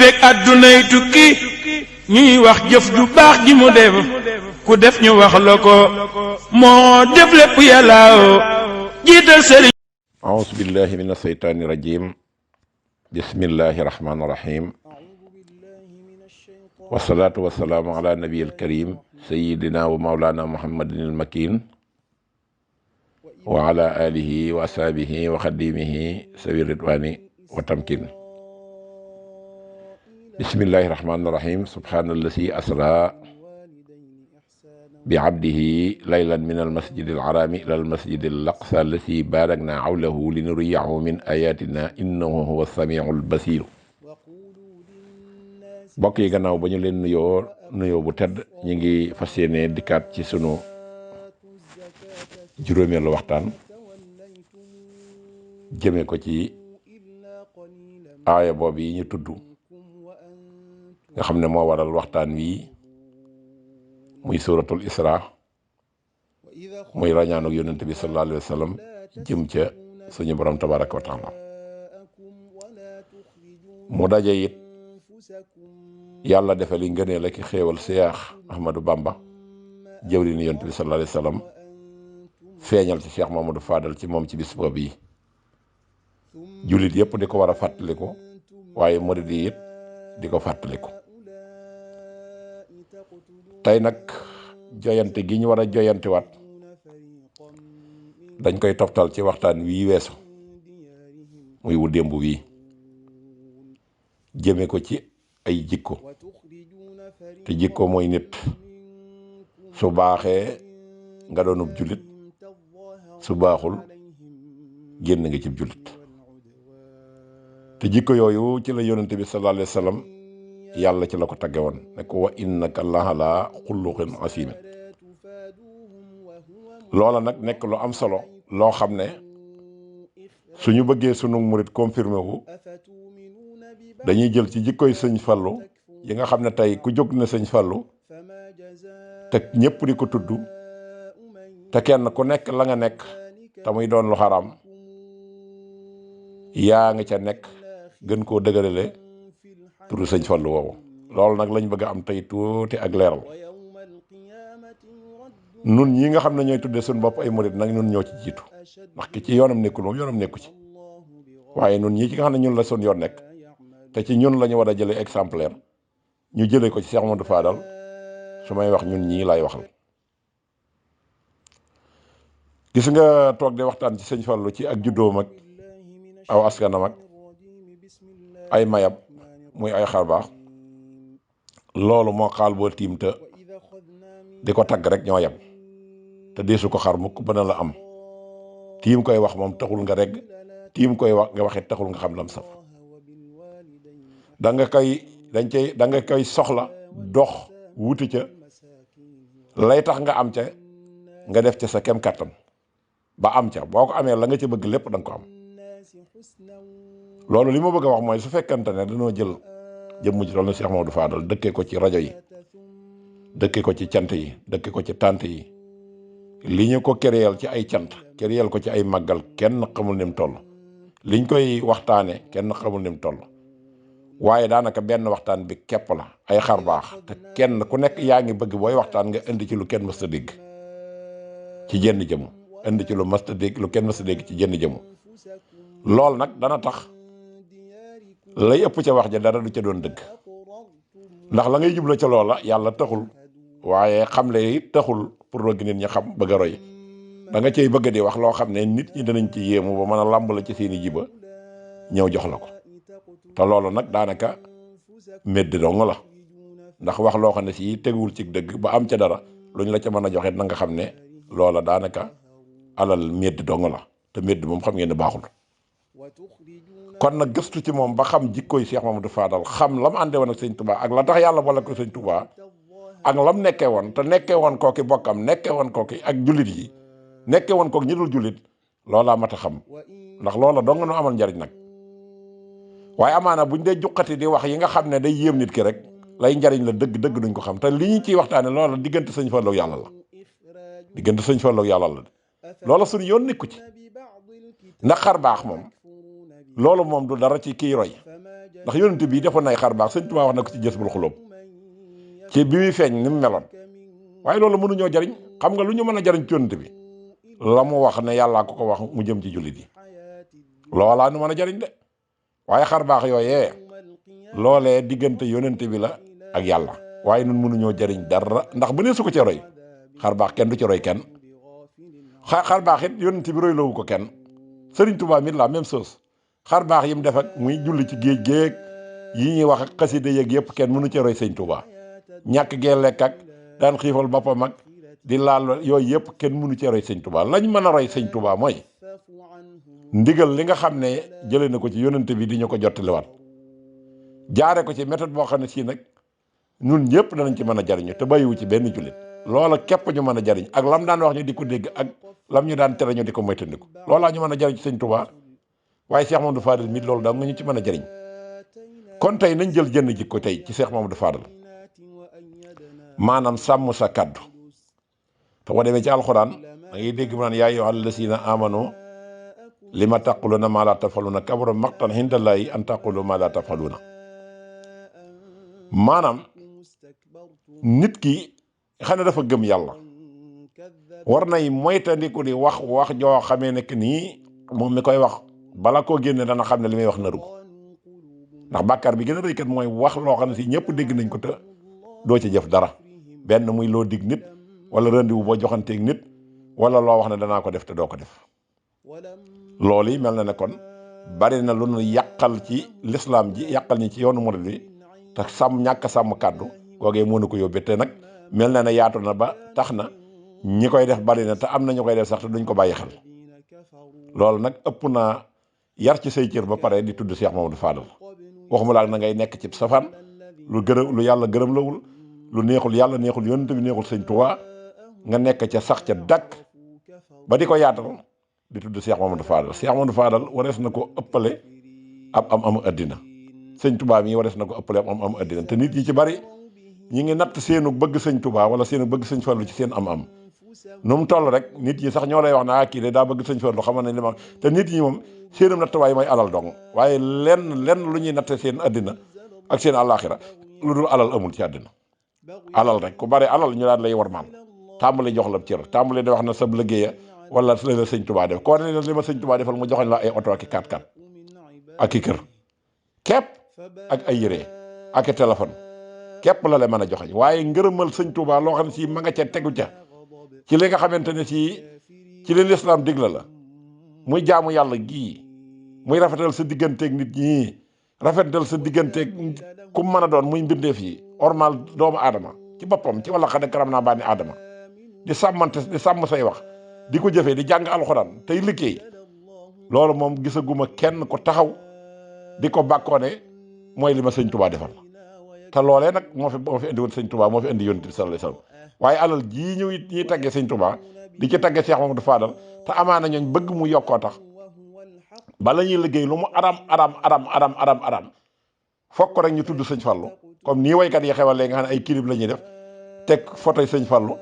fekk addunay tukki ñuy wax jëf ju baax ji mu def ku def ñu wax la ko moo def lépp yàllaaw jiital sëriñ. auzu billahi min asheytaani rajim. bismillahi rahmaani rahim. wasalaatu wasalaamu ala nabi alkarim sayidina wa maulana muhammadin almakin wa ala alihi wa ashabihi wa xadimihi sawi ridwani wa tamkin. bismillahi rahmaani rahim. subhaanallazi asra bi abdihi laylan min almasjid alharami ila almasjid alaqsa allati barakna hawlahu linuriyahu min ayatina innahu huwa samiu albasiru. mbokk yi gannaaw ba ñu leen nuyoo bu tedd ñu ngi fas yéene dikkaat ci sunu juróomeelu waxtaan jëme ko ci aaya boobu yi ñu tudd nga xam ne moo waral waxtaan wi muy suratul isra muy rañaanuk yonent bi sallallahu alayhi wa sallam jëm ca suñu borom tabaraka wa taala. mu daje it yàlla defe li ngëneel ak xéewal Seex Ahmadou Bamba jëwriñu yonent bi sallallahu alayhi wa sallam feeñal ci Cheikh Mamadou Fadal ci moom ci bis boobu yi jullit yëpp di ko war a fàttaliku waaye murid yi it di ko fàttaliku. tey nag joyante gi ñu war a joyantiwaat dañ koy toftal ci waxtaan wii weesu muy wu démb wii jëme ko ci ay jikko te jikko mooy nit su baaxee nga doonub jullit su baaxul génn nga ci jullit te jikko yooyu ci la yonente bi sallallahu alayhi wa sallam yàlla ci la ko tagge woon ne ko wa innaka la xuluqin asimin. loola nag nekk lu am solo loo xam ne suñu bëggee sunu murit confirmé wu dañuy jël ci jikkoy sëñ Fallu yi nga xam ne tey ku jóg ne sëñ Fallu te ñëpp di ko tudd te kenn ku nekk la nga nekk te muy doon lu xaraam yaa nga ca nekk gën koo dëgërale turu sëñ Fallu woowu. loolu nag lañ bëgg a am tey tuuti ak leeral. nun ñi nga xam ne ñooy tuddee suñu bopp ay murit nag nun ñoo ci jiitu ndax ki ci yoonam nekkul moom yoonam nekku ci waaye nun ñi ci nga xam ne ñun la sun yoon nekk te ci ñun la ñu war a jëlee exemplaire ñu jëlee ko ci Cheikh Mamadou Fadal su may wax ñun ñii lay waxal. gis nga toog de waxtaan ci sëñ Fallu ci ak juddoom ak aw askanam ak ay mayab muy ay xarbaax loolu moo xaal boo tiim te di ko tagg rek ñoo yem te deesu ko xar mukk ba na la am tiim koy wax moom taxul nga regg tiim koy wax nga waxit taxul nga xam lam saf da nga koy soxla dox wuti ca lay tax nga am ca nga def ca sa kem kàttan ba am ca boo ko amee la nga ca bëgg lépp da nga ko am. loolu li ma bëgg a wax mooy su fekkante ne dañoo jël jëmm ji toll na Cheikh Mamadou Fadal dëkkee ko ci rajo yi dëkkee ko ci cant yi dëkkee ko ci tànt yi li ñu ko kéréel ci ay cant kéréel ko ci ay màggal kenn xamul ni mu toll liñ koy waxtaane kenn xamul ni mu toll waaye daanaka benn waxtaan bi képp la ay xar baax te kenn ku nekk yaa ngi bëgg booy waxtaan nga indi ci lu kenn mës a dégg ci jenn jëmm indi ci lu mës a dégg lu kenn mës a dégg ci jenn jëmm. lool nag dana tax lay ëpp ca wax ja dara du ca doon dëgg ndax la ngay jubla ca loola yàlla taxul waaye xamle it taxul pour bëgg nit ñi xam bëgg a roy da nga cay bëgg di wax loo xam ne nit ñi danañ ci yéemu ba mën a làmb la ci seeni jiba ñëw jox la ko te loolu nag daanaka médd dong la ndax wax loo xam ne si teguwul ci dëgg ba am ca dara luñ la ca mën a joxe na nga xam ne loola daanaka alal médd dong la te médd moom xam ngeen ne baaxul. kon nag gëstu ci moom ba xam jikkooy Cheikh Mamadou Fadal xam lam ànde woon ak sëñ Touba ak la tax yàlla boole ko sëñ Touba ak lam nekkee woon te nekkee woon kooki bokkam nekkee woon kooki ak jullit yi nekkee woon kooki ñi dul jullit loolaa mat a xam ndax loola dong nu amal njariñ nag. waaye amaana buñ dee juqati di wax yi nga xam ne day yéem nit ki rek lay njariñ la dëgg dëgg duñ ko xam te li ñu ciy waxtaane loola diggante sëñ Fallu yàlla la diggante sëñ Fallu yàlla la loola suñu yoon nekku ci ndax xar baax moom loolu moom du dara ci kii roy ndax yonent bi defoon nay xar baax sëñ Tuubaa wax na ko ci Jazbul Xuloob ci bi muy feeñ ni mu meloon waaye loolu mënuñoo jariñ xam nga lu ñu mën a jariñ ci yonent bi la mu wax ne yàllaa ko wax mu jëm ci jullit yi loolaa nu mën a jariñ de waaye xar baax yooyee loolee diggante yonent bi la ak yàlla waaye nun mënuñoo jariñ dara ndax bu ne su ko ci roy xar baax kenn du ci roy kenn xar baax it yonent bi roy loowu ko kenn Sëriñ Tuubaa mit la même chose xar baax yi mu def ak muy julli ci géej géej yi ñuy wax ak xasida yeeg yëpp kenn mënu ci roy Sëriñ Tuubaa ñàkk gee lekk ak daan xiifal boppam ak di laal yooyu yëpp kenn mënu ci roy Sëriñ Tuubaa lañ mën a roy Sëriñ Tuubaa mooy ndigal li nga xam ne jëlee na ko ci yonent bi di ñu ko jottaliwaat jaare ko ci méthode boo xam ne sii nag ñun ñëpp danañ ci mën a jariñu te bàyyiwu ci benn jullit loola képp ñu mën a jariñ ak lam daan wax ñu di ko dégg ak lam ñu daan tere ñu di ko moytandiku loolaa ñu mën a jariñ ci Sëriñ Tuubaa waaye Cheikh Mamadou Fadal mi loolu daal nga ñu ci mën a jariñ kon tey nañ jël jënn jikko tey ci Cheikh Mamadou Fadal maanaam sàmm sa kàddu te boo demee ci alxuraan da ngay dégg mu naan yaa ayyuhal lazina amanu lima taquluna ma la tafaluna kabura maqtan indallahi an taqulu ma la tafaluna maanaam nit ki xam ne dafa gëm yàlla war nay moytandiku di wax joo xamee nekk nii moom mi koy wax bala koo génne dana xam ne li may wax naru ko ndax bàkkaar bi gën a rëy kat mooy wax loo xam ne si ñëpp dégg nañ ko te doo ci jëf dara benn muy loo dig nit wala rendez-vous boo joxanteeg nit wala loo wax ne danaa ko def te doo ko def loolu yi mel na ne kon bari na lu nu yàqal ci lislaam ji yàqal ñi ci yoonu murid bi te ñàkk sàmm kàddu googee mënu ko yóbbee te nag mel na ne yaatu na ba tax na ñi koy def bari na te am na ñu koy def sax te duñ ko bàyyi xel loolu nag ëpp naa yar ci say cër ba pare di tudd Cheikh Mamadou Fadal waxuma laa na ngay nekk ci safaan lu yàlla gërëm lawul lu neexul yàlla neexul yonent bi neexul Sëñ Tuubaa nga nekk ca sax ca dakk ba di ko yaatal di tudd Cheikh Mamadou Fadal Cheikh Mamadou Fadal warees na ko ëppale am addina Sëñ Tuubaa mi warees na ko ëppale am addina te nit yi ci bari ñi ngi natt seenu bëgg Sëñ Tuubaa wala seenu bëgg Sëñ Fallu ci seen am nu mu toll rek nit ñi sax ñoo lay wax ne kii de daa bëgg Sëñ Fallu xamal nañ li ma te nit ñi moom seenum nattwaay mooy alal dong waaye lenn lu ñuy natte seen addina ak seen àllaaxira lu dul alal amul ci àddina alal rek ku bare alal ñu daan lay war maal tàmbali jox la cër tàmbali di wax na sab liggéeya wala li la Sëñ Tuubaa def koo ne li ma Sëñ Tuubaa defal mu joxoñ la ay oto ak i 4x4 ak i kër képp ak ay yére ak i téléphone képp la mën a joxoñ waaye ngërëmal Sëñ Tuubaa loo xam ne si ma nga ca tegu ca ci li nga xamante ne si ci li lislaam digla la muy jaamu yàlla gii muy rafetal sa digganteeg nit ñi rafetal sa digganteeg ku mën a doon muy mbindeef yi ormal doomu aadama ci boppam ci wala xade karam naa bànni aadama di sàmm say wax di ko jëfee di jàng alxuraan tey liggéey loolu moom gisaguma kenn ko taxaw di ko bàkkoone mooy li ma Sëñ Tuubaa defal te loolee nag moo fi indi woon Sëñ Tuubaa moo fi indi Yonent bi sallallahu alayhi wasallam waaye alal jii ñuy taggee Sëñ Tuubaa di ci taggee Cheikh Mamadou Fadal te amaana ñooñ bëgg mu yokkoo tax bala ñuy liggéey lu mu aram fokk rek ñu tudd Sëñ Fallu comme nii waykat yi xewal léegi nga xam ne ay clip la ñuy def teg photo Sëñ Fallu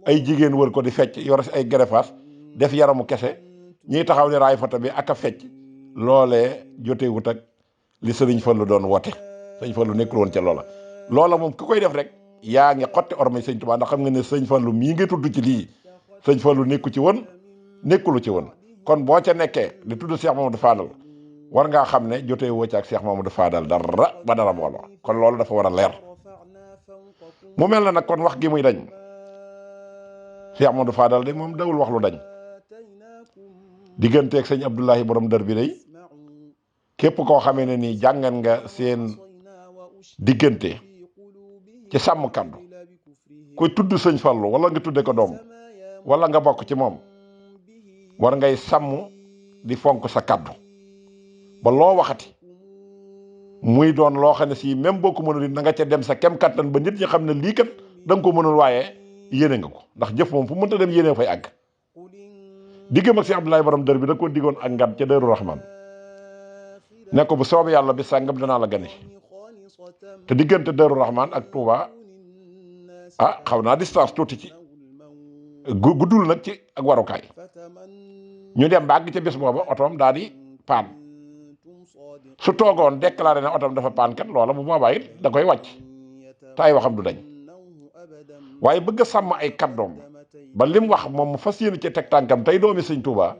ay jigéen wër ko di fecc yor si ay gerefaas def yaramu kese ñiy taxaw ne raay photo bi ak a fecc loolee jotewut ak li Sëriñ Fallu doon woote Sëñ Fallu nekkul woon ca loola moom ku koy def rek yaa ngi xotti ormay Sëñ Tuubaa ndax xam nga ne Sëñ Fallu mii nga tudd ci lii Sëñ Fallu nekkulu ci woon kon boo ca nekkee di tudd Cheikh Mamadou Fadal war ngaa xam ne jotee woo ci ak Cheikh Mamadou Fadal dara ba dara booloo kon loolu dafa war a leer mu mel na nag kon wax gi muy dañ Cheikh Mamadou Fadal de moom dawul wax lu dañ digganteeg sëñ Abdoulahi borom dër bi day képp koo xamee ne nii jàngan nga seen diggante ci sàmm kaddu koy tudd Sëñ Fallu wala nga tudde ko doom wala nga bokk ci moom war ngay sàmm di fonk sa kaddu ba loo waxati muy doon loo xam ne si même boo ko mënul it na nga ca dem sa kem kattan ba nit ñi xam ne lii kat da nga ko mënul waaye yéene nga ko ndax jëf moom fu mënta dem yéene fay àgg diggam ak si Abdoulaye borom dër bi da koo diggoon ak ngan ca Daaru Rahman ne ko bu soobee yàlla bi sàngam danaa la gane te diggante Daaru Rahman ak Touba xaw naa distance tuuti ci guddul nag ci ak warukaay ñu dem ba àgg ca bés booba otoom daal di paan su toogoon déclaré ne otom dafa paan kat loola bu boobaa it da koy wàcc te ay waxam du dañ waaye bëgg a sàmm ay kàddoom ba lim wax moom mu fas yéene ci teg tànkam tey doomi sëñ Tuubaa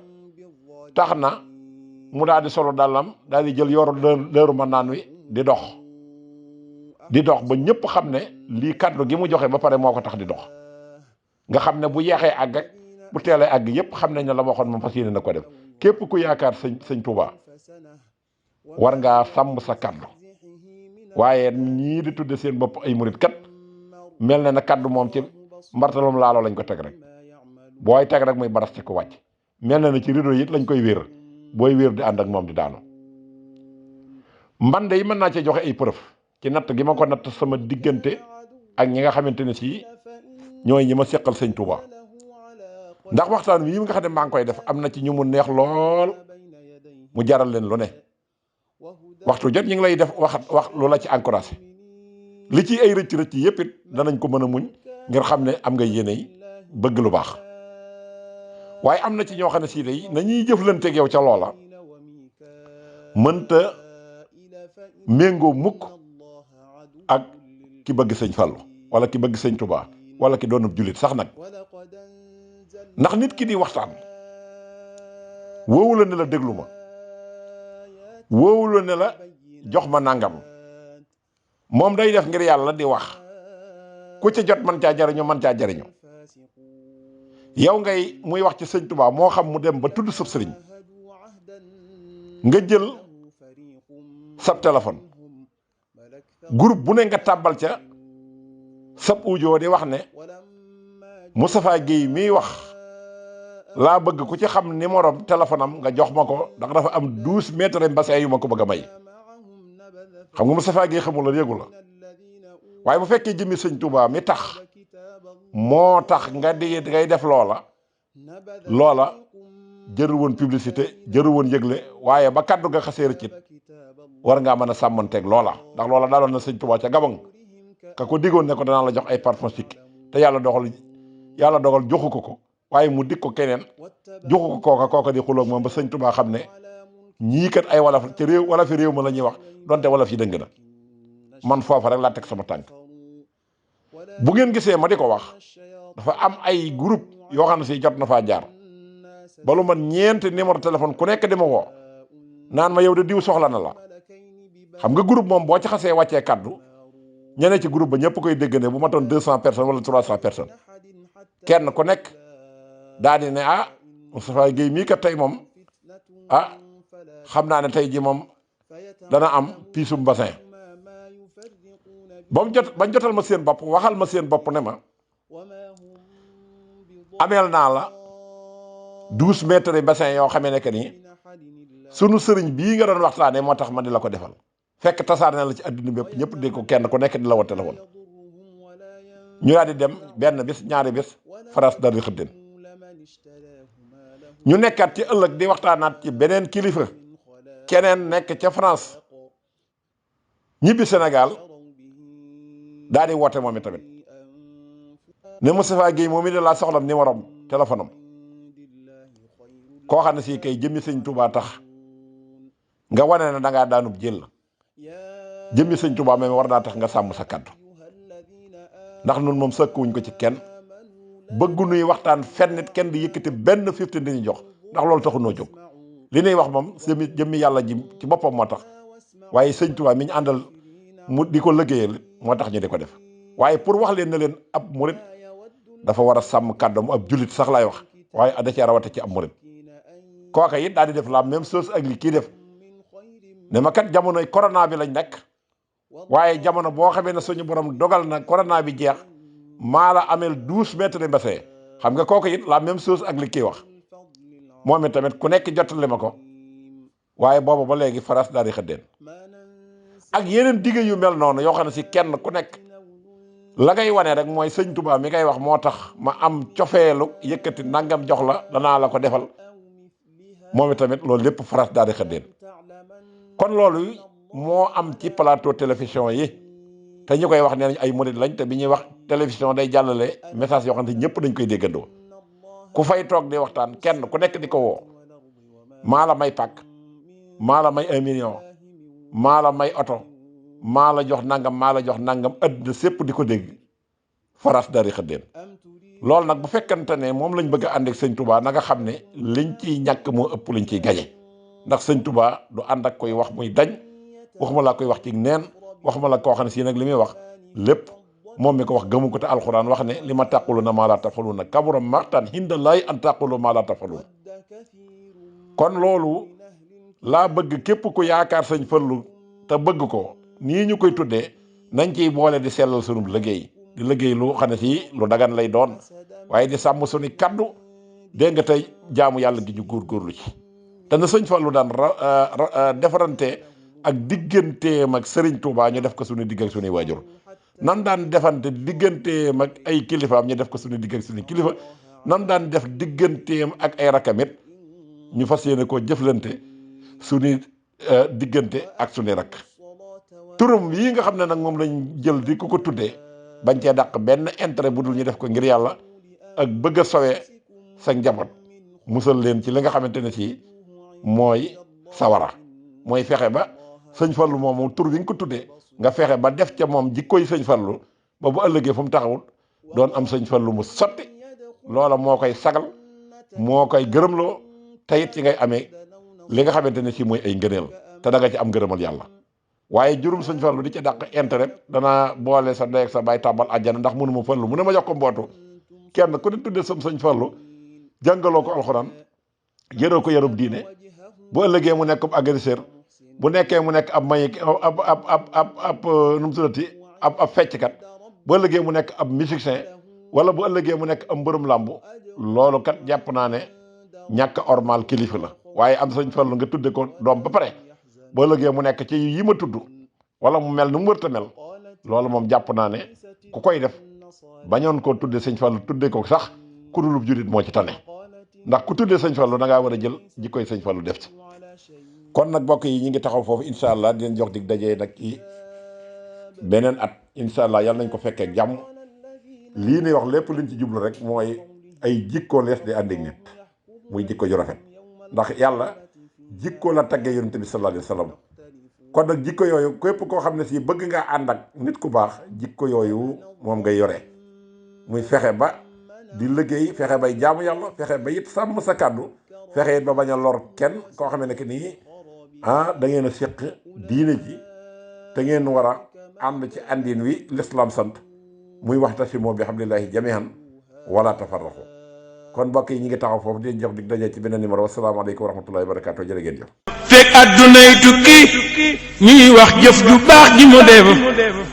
tax na mu daal di solo dàllam daal di jël yoru leeru ma naan wi di dox ba ñëpp xam ne lii kàddu gi mu joxe ba pare moo ko tax di dox nga xam ne bu yeexee àgg ak bu teelee àgg yëpp xam nañ ne la ma waxoon moom fas yéene na ko def képp ku yaakaar sëñ Tuubaa war ngaa sàmm sa kàddu waaye ñii di tudde seen bopp ay murit kat mel na kàddu moom ci mbartalum laaloo lañ ko teg rek booy teg rek muy baras ci ko wàcc mel na ci rido yi it lañ koy wéer booy wéer di ànd ak moom di daanu man de yi mën naa cee joxe ay preuve ci natt gi ma ko natt sama diggante ak ñi nga xamante ne si ñooy ñi ma seqal sëñ Touba ndax waxtaan wi nga xam ne maa ngi koy def am na ci ñu mu neex lool mu jaral leen lu ne waxtu jot ñu ngi lay def wax lu la ci encouragé li ci ay rëcc rëcc yëpp it danañ ko mën a muñ ngir xam ne am nga yéene yi bëgg lu baax waaye am na ci ñoo xam ne sii day nañuy jëflanteeg yow ca loola mënta méngoo mukk ak ki bëgg sëñ Fallu wala ki bëgg sëñ Touba wala ki doonub jullit sax nag ndax nit ki di waxtaan woowu la ne la déglu ma woowu la ne la jox ma nàngam moom day def ngir yàlla di wax ku ca jot man caa jariñu man caa jariñu yow ngay muy wax ci sëñ Touba moo xam mu dem ba tudd sab sëriñ nga jël sab téléphone groupe bu ne nga tàbbal ca sab audio di wax ne Moustapha Guèye miy wax laa bëgg ku ci xam numéro téléphone am nga jox ma ko ndax dafa am 12 mètres mbassin yu ma ko bëgg a may xam nga Moustapha Guèye xamul la yéegu la waaye bu fekkee jëmmi sëñ Touba mi tax moo tax nga di ngay def loola jëru woon publicité jëru woon yëgle waaye ba kaddu nga xasee rëccit war ngaa mën a sàmmanteeg loola ndax loola daaloon na sëñ Touba ca Gabon ka ko diggoon ne ko danaa la jox ay parfum sikk te yàlla dogal joxu ko waaye mu dig ko keneen joxu ko kooka di xuloog moom ba sëñ Touba xam ne ñii kat ay walaf ci réew wala fi réew ma la ñuy wax donte walaf yi dëng na man foofa rek laa teg sama tànk bu ngeen gisee ma di ko wax dafa am ay groupe yoo xam ne si jot na faa jaar ba lu man ñeenti numéro téléphone ku nekk di ma woo naan ma yow de diw soxla na la xam nga groupe moom boo ci xasee wàccee kaddu ñene ci groupe ba ñëpp koy dégg ne bu matoon 200 personnes wala 300 personnes kenn ku nekk daal di ne Moustapha Guèye mii kat tey moom xam naa ne tey ji moom dana am piisum bassin bañ jotal ma seen bopp waxal ma seen bopp ne ma ameel naa la 12 mètres yi bassin yoo xamee ne que nii sunu sëriñ bii nga doon waxtaanee moo tax ma di la ko defal fekk tasaar na la ci adduna bépp ñëpp dégg ko kenn ku nekk di la woo téléphone ñu daal di dem benn bis ñaari bis France dal di xëddeen ñu nekkaat ci ëllëg di waxtaanaat ci beneen kilifa keneen nekk ca France ñibbi Sénégal daal di woote moom itamit ne Moustapha Guèye moom it de laa soxlam numéro am téléphone am koo xam ne si kay jëmmi sëñ Touba tax nga wane ne da ngaa daanub jël jëmmi sëñ Touba même war naa tax nga sàmm sa kaddu ndax nun moom sëkkuwuñ ko ci kenn bëggu nuy waxtaan fenn nit kenn di yëkkati benn 15 di ñu jox ndax loolu taxu noo jóg li nuy wax moom jëmmi yàlla ji ci boppam moo tax waaye sëñ Touba mi ñu àndal mu di ko liggéeyal moo tax ñu di ko def waaye pour wax leen ne leen ab murit dafa war a sàmm kàddoom ab jullit sax laay wax waaye da cee rawate ci ab murit kooka it daal di def la même chose ak li kii def ne ma kat jamonoy corona bi lañ nekk waaye jamono boo xamee ne suñu borom dogal na corona bi jeex maa la ameel 12 mètres mbasee xam nga kooku it la même chose ak li kii wax moom it tamit ku nekk jottali ma ko waaye boobu ba léegi faras daal di xëddeen ak yeneen digge yu mel noonu yoo xam ne si kenn ku nekk la ngay wane rek mooy sëñ Touba mi ngay wax moo tax ma am cofeelu yëkkati nangam jox la danaa la ko defal moom it tamit loolu lépp faras daal di xëddeen kon loolu moo am ci plateau télévision yi te ñu koy wax nee nañ ay murid lañ te bi ñuy wax télévision day jàllale message yoo xam ne ñëpp dañ koy déggandoo ku fay toog di waxtaan kenn ku nekk di ko woo maa la may pàkk maa la may 1 million maa la may oto maa la jox nangam maa la jox nangam adduna sépp di ko dégg faras dari xëddeen loolu nag bu fekkante ne moom lañ bëgg a ànd ak sëñ Touba na nga xam ne liñ ciy ñàkk moo ëpp liñ ciy gañe ndax sëñ Touba du ànd ak koy wax muy dañ waxuma laa koy wax ci neen waxuma la koo xam ne si nag li muy wax lépp moom mi ko wax gëmu ko te alxuraan wax ne li ma tàqulu na maa laa tafaluun na kabura maqtan hindallaahi an tàqulu maa laa tafaluun kon loolu laa bëgg képp ku yaakaar sëñ Fallu te bëgg ko nii ñu koy tuddee nañ ciy boole di sellal sunu liggéey di liggéey lu xam ne si lu dagan lay doon waaye di sàmm suñu kaddu dégg nga tey jaamu yàlla gi ñu góorgóorlu ci te na sëñ Fallu daan defarante ak digganteem ak Sëriñ Tuubaa ñu def ko suñu digg ak suñuy waajur nan daan defante digganteem ak ay kilifaam ñu def ko suñu digg ak suñuy kilifa nan daan def digganteem ak ay rakamit ñu fas yéene koo jëflante suñu diggante ak suñu rakk turam yii nga xam ne nag moom lañ jël di ko tuddee bañ cee dàq benn intérêt bu dul ñu def ko ngir yàlla ak bëgg a sowee sa njaboot musal leen ci li nga xamante ne si mooy sawara mooy fexe ba sëñ Fallu moomu tur bi nga ko tuddee nga fexe ba def ca moom jikkoy sëñ Fallu ba bu ëllëgee fu mu taxawul doon am sëñ Fallu mu sotti loola moo koy sagal moo koy gërëmloo te it ci ngay amee li nga xamante ne si mooy ay ngëneel te da nga ci am ngërëmal yàlla waaye jurum sëñ Fallu di ci dàq intérêt danaa boole sa ndey ak sa baay tàbbal àjjana ndax mënu ma Fallu mu ne ma jox ko mbootu kenn ku ne tuddee sam sëñ Fallu jàngaloo ko alxuraan yëroo ko yarub diine bu ëllëgee mu nekk ab agresseur bu nekkee mu nekk ab may ab nu mu tuddati ab fecckat bu ëllëgee mu nekk ab musicien wala bu ëllëgee mu nekk ab mbërëm làmbu loolu kat jàpp naa ne ñàkk ormal kilifa la waaye am sëñ Fallu nga tudde ko doom ba pare bu ëllëgee mu nekk ci yi ma tudd wala mu mel nu mu wërta mel loolu moom jàpp naa ne ku koy def bañoon koo tudde sëñ Fallu tudde ko sax ku dulub jurit moo ci tane ndax ku tuddee sëñ Fallu da ngaa war a jël jikkoy sëñ Fallu def ci kon nag mbokk yi ñi ngi taxaw foofu incha allah di leen jox dig dajee nag ci beneen at incha allah yàlla nañ ko fekkee ak jàmm lii ni wax lépp liñ ci jublu rek mooy ay jikko lees di ànd ak nit muy jikko ju rafet ndax yàlla jikko la taggee yonent bi sallallahu alayhi wa sallam kon nag jikko yooyu képp koo xam ne si bëgg nga ànd ak nit ku baax jikko yooyu moom ngay yore muy fexe ba di liggéey fexe bay jaamu yàlla fexe ba it sàmm sa kàddu fexe it ba bañ a lor kenn koo xam ne que nii da ngeen a séq diine ji te ngeen war a ànd ci àndin wi l'islam sant muy waxtasimu bi hablillahi jami'an wala tafarraqu kon mbokk yi ñi ngi taxaw foofu di jox dig daje ci beneen numéro wasalaamaaleykum wa rahmatullahi wa barakatuh jërë ngeen jëf fekk addunay tukki ñuy wax jëf ju baax ji mu def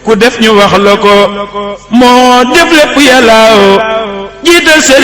ku def ñu wax la ko moo def lépp yàlla jiital sëriñ